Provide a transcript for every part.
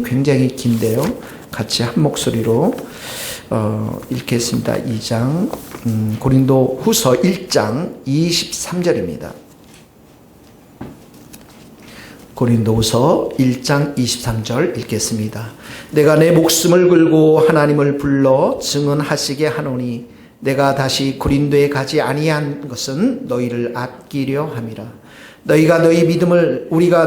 굉장히 긴데요. 같이 한 목소리로 읽겠습니다. 2장 고린도 후서 1장 23절입니다. 고린도후서 1장 23절 읽겠습니다. 내가 내 목숨을 걸고 하나님을 불러 증언하시게 하노니 내가 다시 고린도에 가지 아니한 것은 너희를 아끼려 함이라. 우리가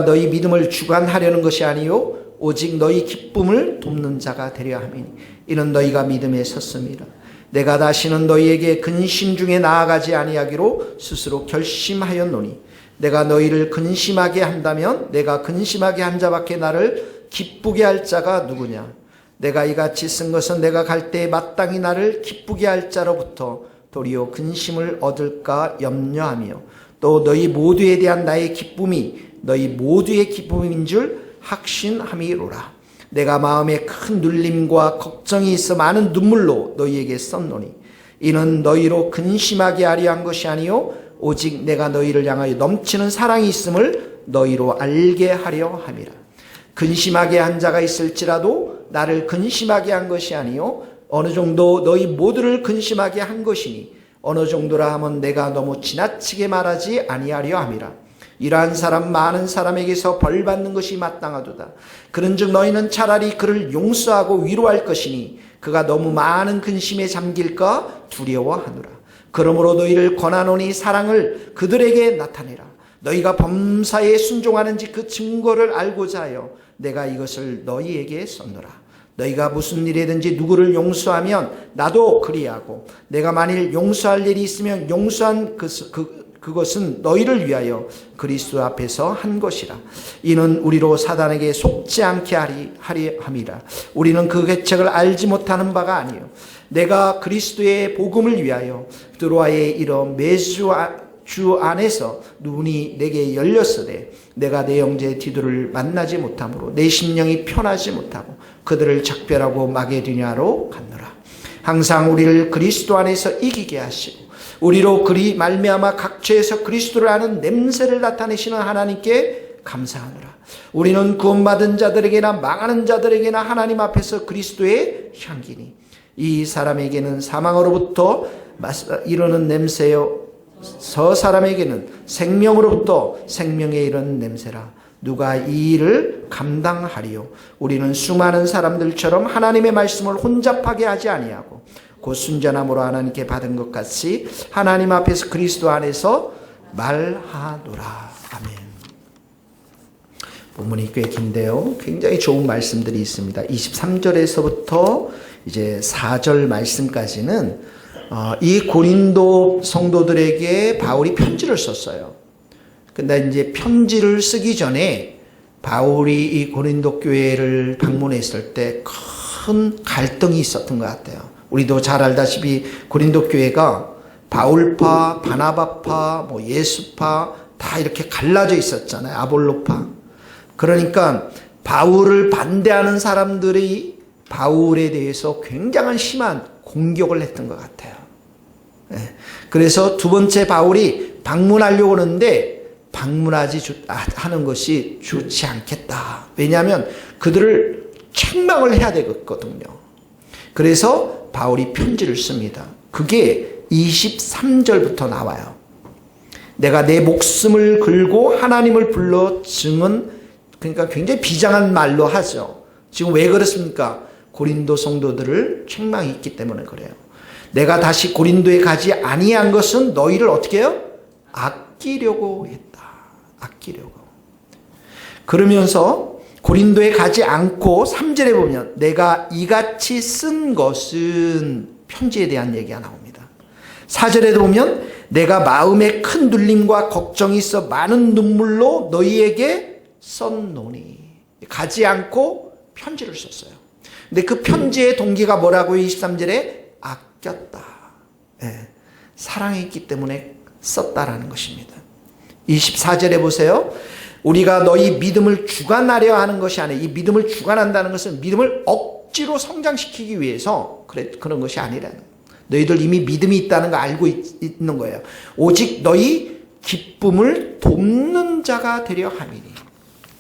너희 믿음을 주관하려는 것이 아니요 오직 너희 기쁨을 돕는 자가 되려 함이니 이는 너희가 믿음에 섰음이라. 내가 다시는 너희에게 근심 중에 나아가지 아니하기로 스스로 결심하였노니 내가 너희를 근심하게 한다면 내가 근심하게 한 자밖에 나를 기쁘게 할 자가 누구냐. 내가 이같이 쓴 것은 내가 갈 때에 마땅히 나를 기쁘게 할 자로부터 도리어 근심을 얻을까 염려하며 또 너희 모두에 대한 나의 기쁨이 너희 모두의 기쁨인 줄 확신함이로라. 내가 마음에 큰 눌림과 걱정이 있어 많은 눈물로 너희에게 썼노니 이는 너희로 근심하게 하려 한 것이 아니요 오직 내가 너희를 향하여 넘치는 사랑이 있음을 너희로 알게 하려 함이라. 근심하게 한 자가 있을지라도 나를 근심하게 한 것이 아니요 어느 정도 너희 모두를 근심하게 한 것이니 어느 정도라 하면 내가 너무 지나치게 말하지 아니하려 함이라. 이러한 사람 많은 사람에게서 벌 받는 것이 마땅하도다. 그런즉 너희는 차라리 그를 용서하고 위로할 것이니 그가 너무 많은 근심에 잠길까 두려워하노라. 그러므로 너희를 권하노니 사랑을 그들에게 나타내라. 너희가 범사에 순종하는지 그 증거를 알고자 하여 내가 이것을 너희에게 썼노라. 너희가 무슨 일이든지 누구를 용서하면 나도 그리하고 내가 만일 용서할 일이 있으면 용서한 그것은 너희를 위하여 그리스도 앞에서 한 것이라. 이는 우리로 사단에게 속지 않게 하리 함이라. 우리는 그 계책을 알지 못하는 바가 아니요 내가 그리스도의 복음을 위하여 드로아에 이르러 매주 주 안에서 눈이 내게 열렸으되 내가 내 형제 디도를 만나지 못하므로 내 심령이 편하지 못하고 그들을 작별하고 마게도냐로 갔노라. 항상 우리를 그리스도 안에서 이기게 하시고 우리로 그리 말미암아 각처에서 그리스도를 아는 냄새를 나타내시는 하나님께 감사하노라. 우리는 구원받은 자들에게나 망하는 자들에게나 하나님 앞에서 그리스도의 향기니 이 사람에게는 사망으로부터 이르는 냄새요 저 사람에게는 생명으로부터 생명에 이르는 냄새라. 누가 이 일을 감당하리요. 우리는 수많은 사람들처럼 하나님의 말씀을 혼잡하게 하지 아니하고 곧 순전함으로 하나님께 받은 것 같이 하나님 앞에서 그리스도 안에서 말하노라. 아멘. 본문이 꽤 긴데요. 굉장히 좋은 말씀들이 있습니다. 23절에서부터 이제 4절 말씀까지는 이 고린도 성도들에게 바울이 편지를 썼어요. 근데 이제 편지를 쓰기 전에 바울이 이 고린도 교회를 방문했을 때 큰 갈등이 있었던 것 같아요. 우리도 잘 알다시피 고린도 교회가 바울파, 바나바파, 예수파 다 이렇게 갈라져 있었잖아요. 아볼로파. 그러니까 바울을 반대하는 사람들이 바울에 대해서 굉장한 심한 공격을 했던 것 같아요. 그래서 두 번째 바울이 방문하려고 하는데 하는 것이 좋지 않겠다. 왜냐하면 그들을 책망을 해야 되거든요. 그래서 바울이 편지를 씁니다. 그게 23절부터 나와요. 내가 내 목숨을 걸고 하나님을 불러 그러니까 굉장히 비장한 말로 하죠. 지금 왜 그렇습니까? 고린도 성도들을 책망이 있기 때문에 그래요. 내가 다시 고린도에 가지 아니한 것은 너희를 어떻게 해요? 아끼려고 했다. 아끼려고. 그러면서 고린도에 가지 않고 3절에 보면 내가 이같이 쓴 것은 편지에 대한 얘기가 나옵니다. 4절에도 보면 내가 마음에 큰 눌림과 걱정이 있어 많은 눈물로 너희에게 썼노니 가지 않고 편지를 썼어요. 근데 그 편지의 동기가 뭐라고요? 23절에 아꼈다. 사랑했기 때문에 썼다라는 것입니다. 24절에 보세요. 우리가 너희 믿음을 주관하려 하는 것이 아니라 이 믿음을 주관한다는 것은 믿음을 억지로 성장시키기 위해서 그런 것이 아니라는 거예요. 너희들 이미 믿음이 있다는 거 알고 있는 거예요. 오직 너희 기쁨을 돕는 자가 되려 함이니.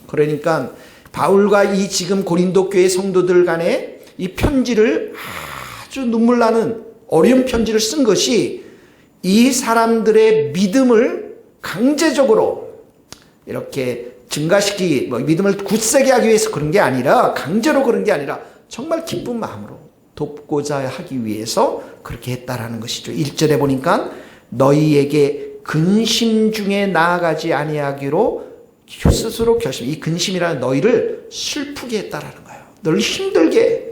그러니까 바울과 이 지금 고린도 교회 성도들 간에 이 편지를 아주 눈물 나는 어려운 편지를 쓴 것이 이 사람들의 믿음을 강제적으로 이렇게 증가시키기, 믿음을 굳세게 하기 위해서 그런 게 아니라, 강제로 그런 게 아니라 정말 기쁜 마음으로 돕고자 하기 위해서 그렇게 했다라는 것이죠. 1절에 보니까 너희에게 근심 중에 나아가지 아니하기로 스스로 결심. 이 근심이라는 너희를 슬프게 했다라는 거예요. 너를 힘들게,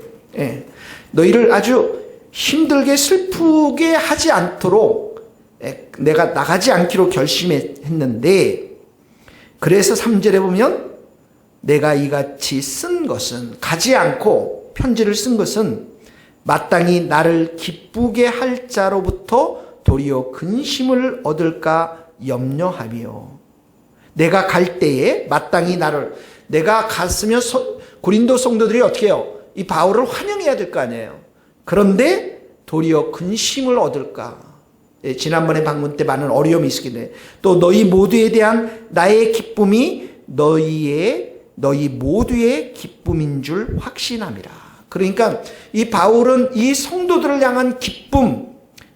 너희를 아주 힘들게 슬프게 하지 않도록 내가 나가지 않기로 결심했는데, 그래서 3절에 보면 내가 이같이 쓴 것은, 가지 않고 편지를 쓴 것은 마땅히 나를 기쁘게 할 자로부터 도리어 근심을 얻을까 염려하며, 내가 갈 때에 마땅히 내가 갔으면 고린도 성도들이 어떻게 해요? 이 바울을 환영해야 될 거 아니에요. 그런데 도리어 근심을 얻을까. 지난번에 방문 때 많은 어려움이 있었기 때문에, 또 너희 모두에 대한 나의 기쁨이 너희 모두의 기쁨인 줄 확신함이라. 그러니까 이 바울은 이 성도들을 향한 기쁨,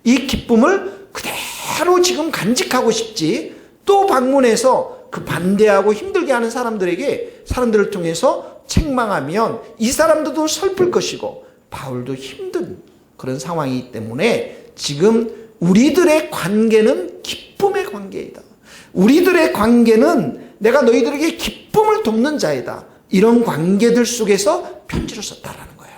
이 기쁨을 그대로 지금 간직하고 싶지, 또 방문해서 그 반대하고 힘들게 하는 사람들을 통해서 책망하면 이 사람들도 슬플 것이고 바울도 힘든 그런 상황이기 때문에 지금 우리들의 관계는 기쁨의 관계이다. 우리들의 관계는 내가 너희들에게 기쁨을 돕는 자이다. 이런 관계들 속에서 편지를 썼다라는 거예요.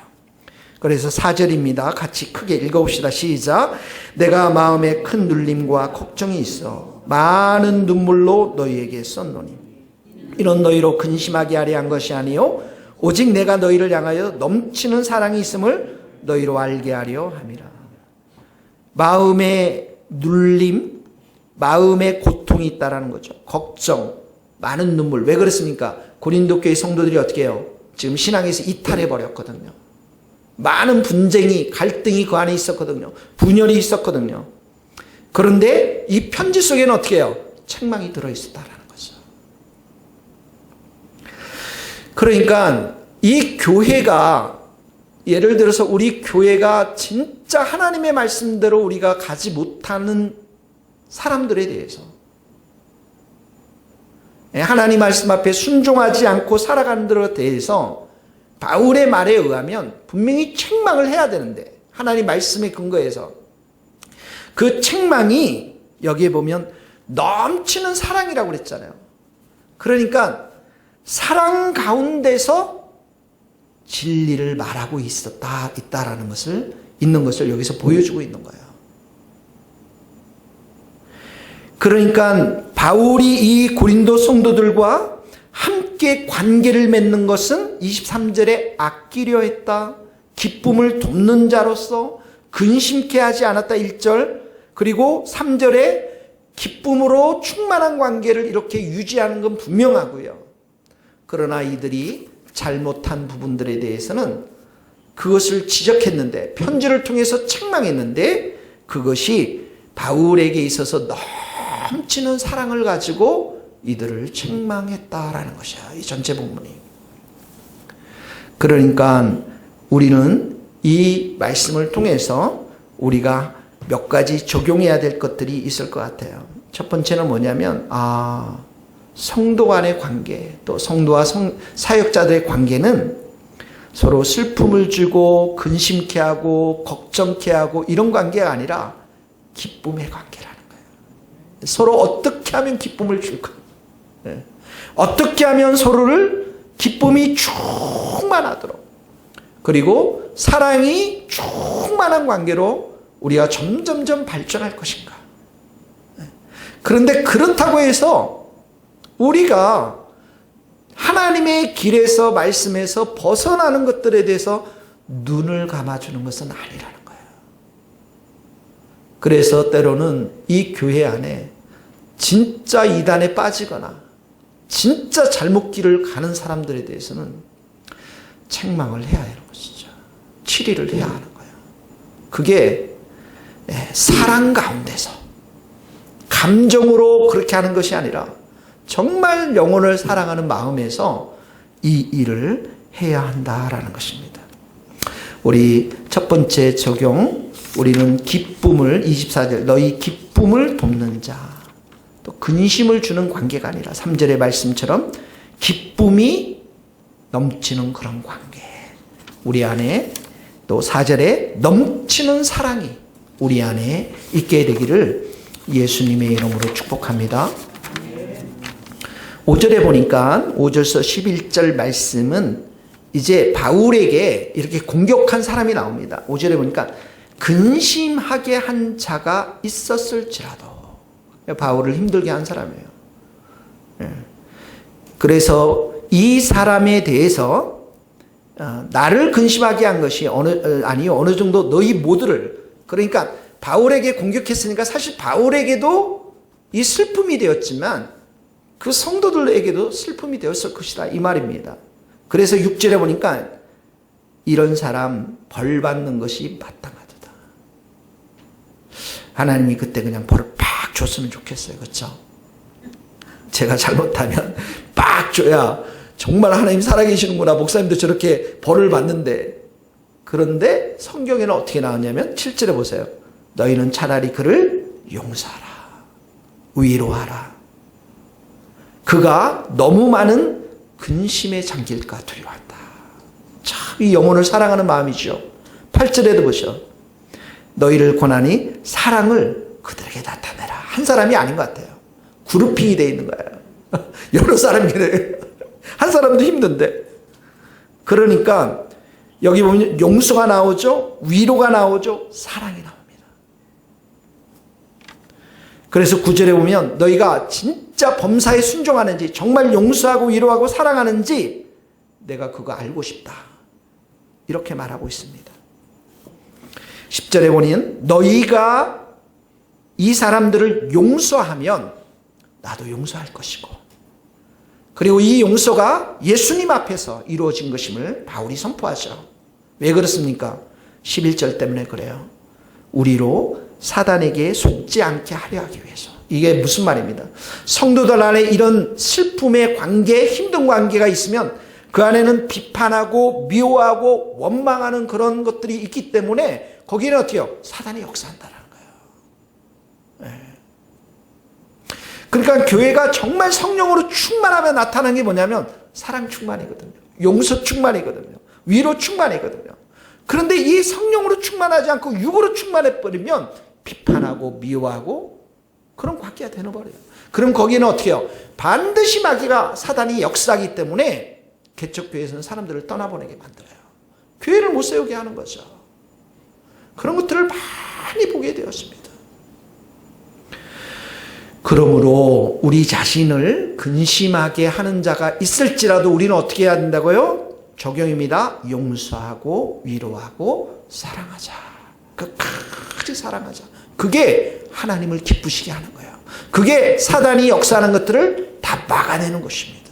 그래서 4절입니다. 같이 크게 읽어봅시다. 시작. 내가 마음에 큰 눌림과 걱정이 있어 많은 눈물로 너희에게 썼노니 이런 너희로 근심하게 하려 한 것이 아니요 오직 내가 너희를 향하여 넘치는 사랑이 있음을 너희로 알게 하려 함이라. 마음의 눌림, 마음의 고통이 있다라는 거죠. 걱정, 많은 눈물. 왜 그렇습니까? 고린도 교회 성도들이 어떻게 해요? 지금 신앙에서 이탈해 버렸거든요. 많은 분쟁이, 갈등이 그 안에 있었거든요. 분열이 있었거든요. 그런데 이 편지 속에는 어떻게 해요? 책망이 들어있었다라는 거죠. 그러니까 이 교회가, 예를 들어서 우리 교회가 진짜 하나님의 말씀대로 우리가 가지 못하는 사람들에 대해서, 하나님 말씀 앞에 순종하지 않고 살아가는 들에 대해서 바울의 말에 의하면 분명히 책망을 해야 되는데, 하나님 말씀에 근거해서 그 책망이 여기에 보면 넘치는 사랑이라고 그랬잖아요. 그러니까 사랑 가운데서 진리를 말하고 있다라는 것을, 있는 것을 여기서 보여주고 있는 거예요. 그러니까 바울이 이 고린도 성도들과 함께 관계를 맺는 것은 23절에 아끼려 했다. 기쁨을 돕는 자로서 근심케 하지 않았다. 1절. 그리고 3절에 기쁨으로 충만한 관계를 이렇게 유지하는 건 분명하고요. 그러나 이들이 잘못한 부분들에 대해서는 그것을 지적했는데, 편지를 통해서 책망했는데, 그것이 바울에게 있어서 넘치는 사랑을 가지고 이들을 책망했다라는 것이야, 이 전체 본문이. 그러니까 우리는 이 말씀을 통해서 우리가 몇 가지 적용해야 될 것들이 있을 것 같아요. 첫 번째는 뭐냐면, 성도 간의 관계, 또 성도와 사역자들의 관계는 서로 슬픔을 주고 근심케 하고 걱정케 하고 이런 관계가 아니라 기쁨의 관계라는 거예요. 서로 어떻게 하면 기쁨을 줄까? 어떻게 하면 서로를 기쁨이 충만하도록, 그리고 사랑이 충만한 관계로 우리가 점점점 발전할 것인가? 그런데 그렇다고 해서 우리가 하나님의 길에서, 말씀에서 벗어나는 것들에 대해서 눈을 감아주는 것은 아니라는 거예요. 그래서 때로는 이 교회 안에 진짜 이단에 빠지거나 진짜 잘못 길을 가는 사람들에 대해서는 책망을 해야 하는 것이죠. 치리를 해야 하는 거예요. 그게 사랑 가운데서, 감정으로 그렇게 하는 것이 아니라 정말 영혼을 사랑하는 마음에서 이 일을 해야 한다라는 것입니다. 우리 첫 번째 적용, 우리는 기쁨을 24절 너희 기쁨을 돕는 자, 또 근심을 주는 관계가 아니라 3절의 말씀처럼 기쁨이 넘치는 그런 관계, 우리 안에 또 4절에 넘치는 사랑이 우리 안에 있게 되기를 예수님의 이름으로 축복합니다. 5절에 보니까 5절서 11절 말씀은 이제 바울에게 이렇게 공격한 사람이 나옵니다. 5절에 보니까 근심하게 한 자가 있었을지라도, 바울을 힘들게 한 사람이에요. 그래서 이 사람에 대해서 나를 근심하게 한 것이 어느 정도 너희 모두를, 그러니까 바울에게 공격했으니까 사실 바울에게도 이 슬픔이 되었지만 그 성도들에게도 슬픔이 되었을 것이다, 이 말입니다. 그래서 6절에 보니까 이런 사람 벌 받는 것이 마땅하다. 하나님이 그때 그냥 벌을 팍 줬으면 좋겠어요. 그렇죠? 제가 잘못하면 팍 줘야 정말 하나님 살아계시는구나, 목사님도 저렇게 벌을 받는데. 그런데 성경에는 어떻게 나왔냐면 7절에 보세요. 너희는 차라리 그를 용서하라, 위로하라. 그가 너무 많은 근심에 잠길까 두려워한다. 참 이 영혼을 사랑하는 마음이죠. 8절에도 보셔. 너희를 권하니 사랑을 그들에게 나타내라. 한 사람이 아닌 것 같아요. 그룹핑이 되어 있는 거예요. 여러 사람이래. 한 사람도 힘든데. 그러니까 여기 보면 용서가 나오죠, 위로가 나오죠, 사랑이 나옵니다. 그래서 9절에 보면 너희가 진짜 범사에 순종하는지, 정말 용서하고 위로하고 사랑하는지 내가 그거 알고 싶다, 이렇게 말하고 있습니다. 10절에 보면 너희가 이 사람들을 용서하면 나도 용서할 것이고, 그리고 이 용서가 예수님 앞에서 이루어진 것임을 바울이 선포하죠. 왜 그렇습니까? 11절 때문에 그래요. 우리로 사단에게 속지 않게 하려 하기 위해서. 이게 무슨 말입니다. 성도들 안에 이런 슬픔의 관계, 힘든 관계가 있으면 그 안에는 비판하고 미워하고 원망하는 그런 것들이 있기 때문에 거기는 어떻게 해요? 사단이 역사한다는 거예요. 그러니까 교회가 정말 성령으로 충만하면 나타나는 게 뭐냐면 사랑 충만이거든요. 용서 충만이거든요. 위로 충만이거든요. 그런데 이 성령으로 충만하지 않고 육으로 충만해버리면 비판하고 미워하고 그런 관계가 되어버려요. 그럼 거기는 어떻게 해요? 반드시 마귀가, 사단이 역사하기 때문에 개척교회에서는 사람들을 떠나보내게 만들어요. 교회를 못 세우게 하는 거죠. 그런 것들을 많이 보게 되었습니다. 그러므로 우리 자신을 근심하게 하는 자가 있을지라도 우리는 어떻게 해야 된다고요? 적용입니다. 용서하고 위로하고 사랑하자. 끝까지 사랑하자. 그게 하나님을 기쁘시게 하는 거예요. 그게 사단이 역사하는 것들을 다 막아내는 것입니다.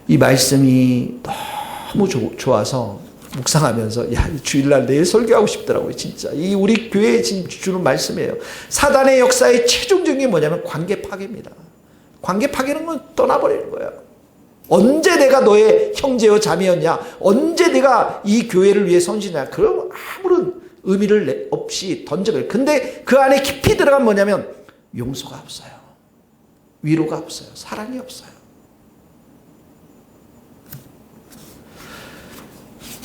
이 말씀이 너무 좋아서 묵상하면서 주일날 내일 설교하고 싶더라고요. 진짜 이 우리 교회에 주는 말씀이에요. 사단의 역사의 최종적인 게 뭐냐면 관계 파괴입니다. 관계 파괴는 건 떠나버리는 거예요. 언제 내가 너의 형제여 자매였냐, 언제 내가 이 교회를 위해 헌신했냐, 그런 아무런 의미를 없이 던져버려요. 근데 그 안에 깊이 들어가면 뭐냐면 용서가 없어요, 위로가 없어요, 사랑이 없어요.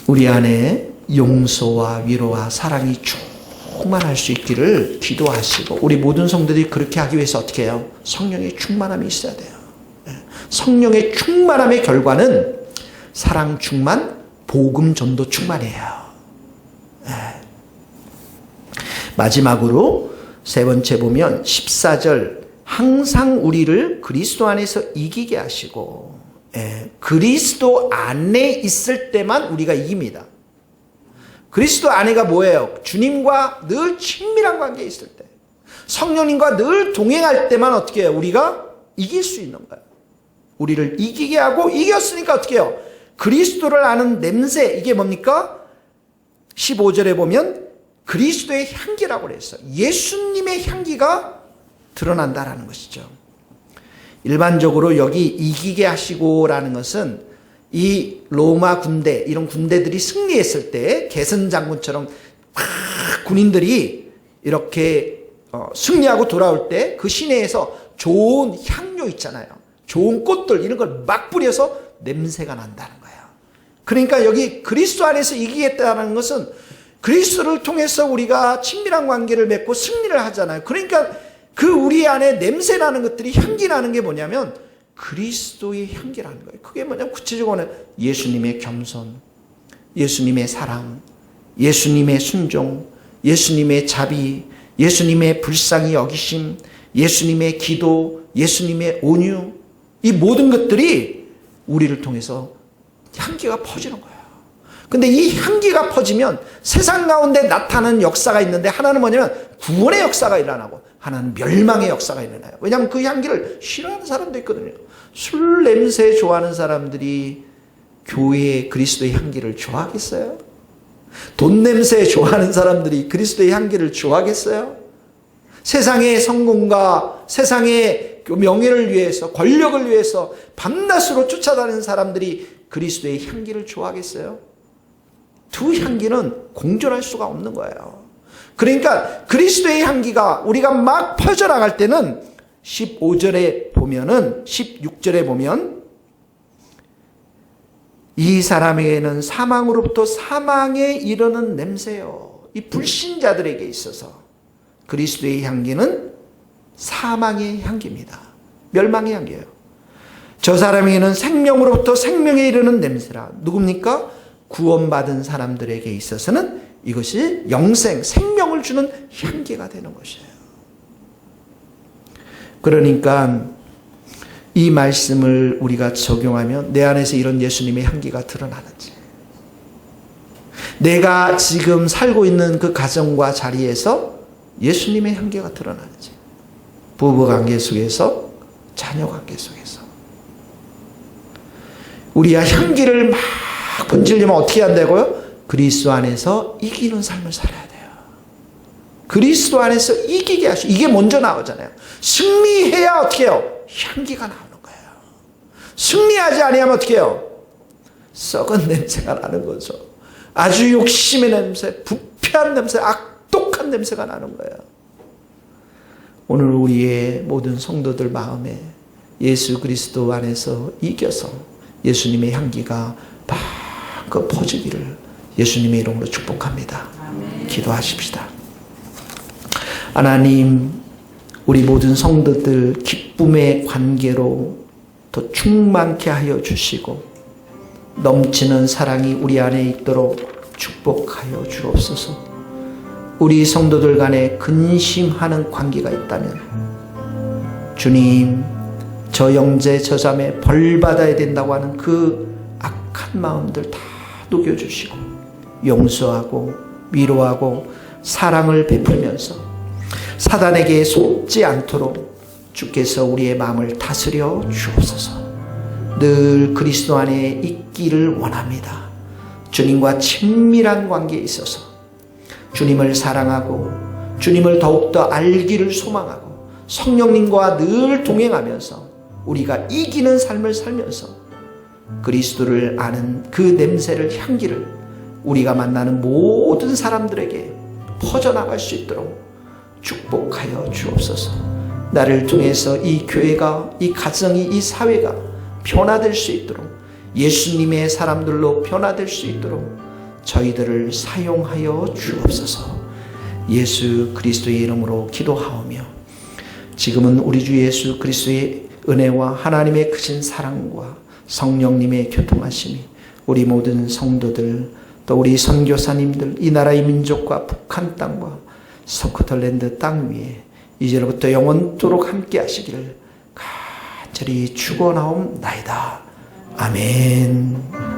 우리 안에 용서와 위로와 사랑이 충만할 수 있기를 기도하시고, 우리 모든 성도들이 그렇게 하기 위해서 어떻게 해요? 성령의 충만함이 있어야 돼요. 성령의 충만함의 결과는 사랑 충만, 복음 전도 충만이에요. 마지막으로 세 번째 보면 14절, 항상 우리를 그리스도 안에서 이기게 하시고, 그리스도 안에 있을 때만 우리가 이깁니다. 그리스도 안에가 뭐예요? 주님과 늘 친밀한 관계에 있을 때, 성령님과 늘 동행할 때만 어떻게 해요? 우리가 이길 수 있는 거예요. 우리를 이기게 하고, 이겼으니까 어떻게 해요? 그리스도를 아는 냄새, 이게 뭡니까? 15절에 보면 그리스도의 향기라고 그랬어요. 예수님의 향기가 드러난다라는 것이죠. 일반적으로 여기 이기게 하시고라는 것은 이 로마 군대, 이런 군대들이 승리했을 때 개선 장군처럼 막 군인들이 이렇게 승리하고 돌아올 때 그 시내에서 좋은 향료 있잖아요. 좋은 꽃들 이런 걸 막 뿌려서 냄새가 난다는 거예요. 그러니까 여기 그리스도 안에서 이기겠다는 것은 그리스도를 통해서 우리가 친밀한 관계를 맺고 승리를 하잖아요. 그러니까 그 우리 안에 냄새 나는 것들이 향기 나는 게 뭐냐면 그리스도의 향기라는 거예요. 그게 뭐냐면 구체적으로는 예수님의 겸손, 예수님의 사랑, 예수님의 순종, 예수님의 자비, 예수님의 불쌍히 여기심, 예수님의 기도, 예수님의 온유, 이 모든 것들이 우리를 통해서 향기가 퍼지는 거예요. 근데 이 향기가 퍼지면 세상 가운데 나타나는 역사가 있는데 하나는 뭐냐면 구원의 역사가 일어나고 하나는 멸망의 역사가 일어나요. 왜냐하면 그 향기를 싫어하는 사람도 있거든요. 술 냄새 좋아하는 사람들이 교회의 그리스도의 향기를 좋아하겠어요? 돈 냄새 좋아하는 사람들이 그리스도의 향기를 좋아하겠어요? 세상의 성공과 세상의 명예를 위해서, 권력을 위해서 밤낮으로 쫓아다니는 사람들이 그리스도의 향기를 좋아하겠어요? 두 향기는 공존할 수가 없는 거예요. 그러니까 그리스도의 향기가 우리가 막 퍼져나갈 때는 15절에 보면은, 16절에 보면 이 사람에게는 사망으로부터 사망에 이르는 냄새요. 이 불신자들에게 있어서 그리스도의 향기는 사망의 향기입니다. 멸망의 향기예요. 저 사람에게는 생명으로부터 생명에 이르는 냄새라. 누굽니까? 구원받은 사람들에게 있어서는 이것이 영생, 생명을 주는 향기가 되는 것이에요. 그러니까 이 말씀을 우리가 적용하면 내 안에서 이런 예수님의 향기가 드러나는지, 내가 지금 살고 있는 그 가정과 자리에서 예수님의 향기가 드러나는지, 부부관계 속에서, 자녀관계 속에서 우리가 향기를 막 번지려면 어떻게 한다고요? 그리스도 안에서 이기는 삶을 살아야 돼요. 그리스도 안에서 이기게 하시고, 이게 먼저 나오잖아요. 승리해야 어떻게 해요? 향기가 나오는 거예요. 승리하지 아니하면 어떻게 해요? 썩은 냄새가 나는 거죠. 아주 욕심의 냄새, 부패한 냄새, 악독한 냄새가 나는 거예요. 오늘 우리의 모든 성도들 마음에 예수 그리스도 안에서 이겨서 예수님의 향기가 그 퍼지기를 예수님의 이름으로 축복합니다. 아멘. 기도하십시다. 하나님, 우리 모든 성도들 기쁨의 관계로 더 충만케 하여 주시고 넘치는 사랑이 우리 안에 있도록 축복하여 주옵소서. 우리 성도들 간에 근심하는 관계가 있다면 주님, 저 형제 저 자매 벌 받아야 된다고 하는 그 악한 마음들 다 녹여주시고 용서하고 위로하고 사랑을 베풀면서 사단에게 속지 않도록 주께서 우리의 마음을 다스려 주옵소서. 늘 그리스도 안에 있기를 원합니다. 주님과 친밀한 관계에 있어서 주님을 사랑하고 주님을 더욱더 알기를 소망하고 성령님과 늘 동행하면서 우리가 이기는 삶을 살면서 그리스도를 아는 그 냄새를, 향기를 우리가 만나는 모든 사람들에게 퍼져나갈 수 있도록 축복하여 주옵소서. 나를 통해서 이 교회가, 이 가정이, 이 사회가 변화될 수 있도록, 예수님의 사람들로 변화될 수 있도록 저희들을 사용하여 주옵소서. 예수 그리스도의 이름으로 기도하오며 지금은 우리 주 예수 그리스도의 은혜와 하나님의 크신 사랑과 성령님의 교통하심이 우리 모든 성도들, 또 우리 선교사님들, 이 나라의 민족과 북한 땅과 스코틀랜드 땅 위에 이제로부터 영원토록 함께 하시기를 간절히 축원하옵나이다. 아멘.